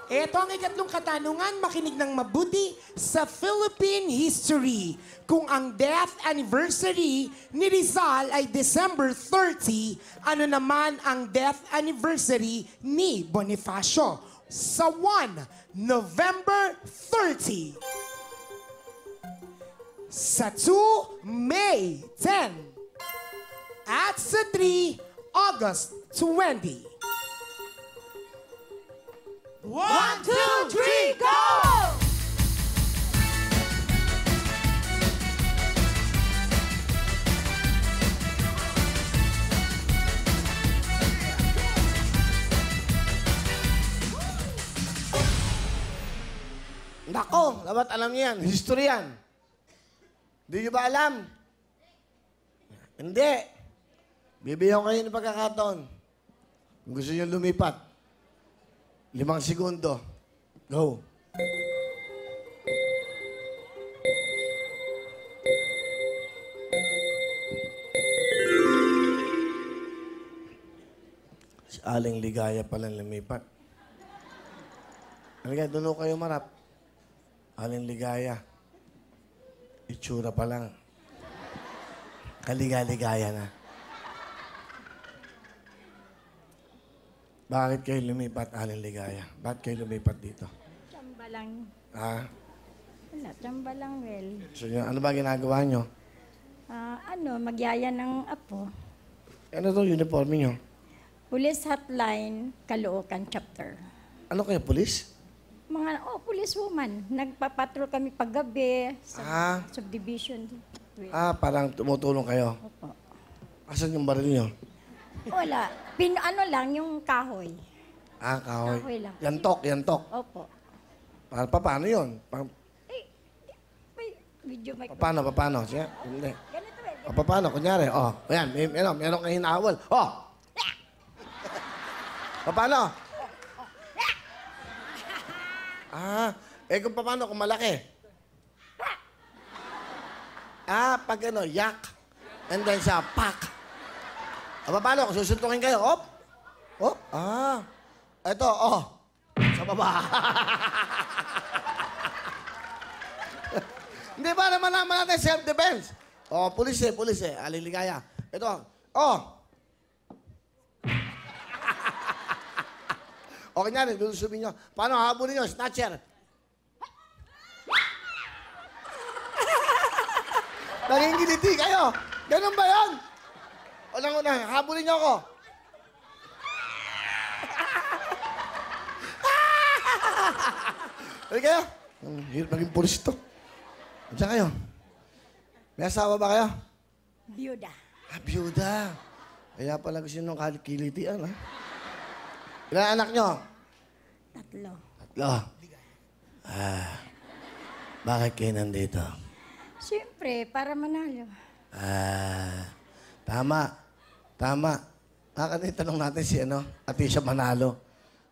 Ito ang ikatlong katanungan, makinig ng mabuti sa Philippine history. Kung ang death anniversary ni Rizal ay December 30, ano naman ang death anniversary ni Bonifacio? Sa 1, November 30. Sa 2, May 10. At sa 3, August 20. 1, 2, 3, go! Nako, dapat alam niyo yan. History yan. Hindi niyo ba alam? Hindi. Bibigyan ko kayo ng pagkakataon. Kung gusto niyo lumipat. 5 segundo. Go. Si Aling Ligaya palang lumipat. Halika, doon kayo marap. Aling Ligaya. Itsura pa lang. Kaliga-ligaya na. Bakit kayo lumipat, Aling Ligaya? Bakit kayo lumipat dito? Tsamba lang. Ha? Wala, tsamba lang, well. So, ano ba ginagawa nyo? Magyaya ng apo. Ano to uniforme nyo? Police Hotline, Caloocan Chapter. Ano kayo, polis? Police woman. Nagpapatrol kami paggabi sa subdivision. Parang tumutulong kayo. Opo. Asan yung baril nyo? Wala. Lang, yung kahoy. Kahoy. Kahoy lang. Yantok. Opo. Paano yun? May video mic. Paano? Sige, hindi. Ganito eh. Paano? Kunyari, ayan, meron kang hinaawal. Paano? Kung paano, kung malaki. Pag yak. And then sa pak. Paano, kung susuntukin kayo, Ito, sa baba. Hindi ba naman natin self-defense? Pulis eh. Aling Ligaya. Ito, kunyari, lulusubin nyo. Paano, habulin nyo, snatcher. Nangingiliti kayo. Ganun ba yan? Unang-una, habulin nyo ako. Hali kayo. Hirap naging pulis ito. Andiyan kayo. May asawa ba kayo? Byuda. Byuda. Kaya pala gusto nyo ng kilitian, ha? Ilan anak nyo? 3. Bakit kayo nandito? Siyempre, para manalo. Tama. Tanong natin si Atisha Manalo.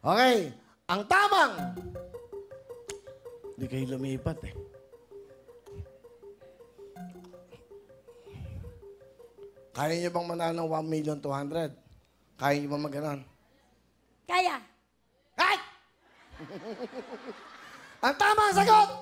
Okay, ang tamang! Hindi kayo lumipat eh. Kaya niyo bang manalo ng 1,200,000? Kaya niyo bang maganon? Kaya. Ay! Ang tamang sagot!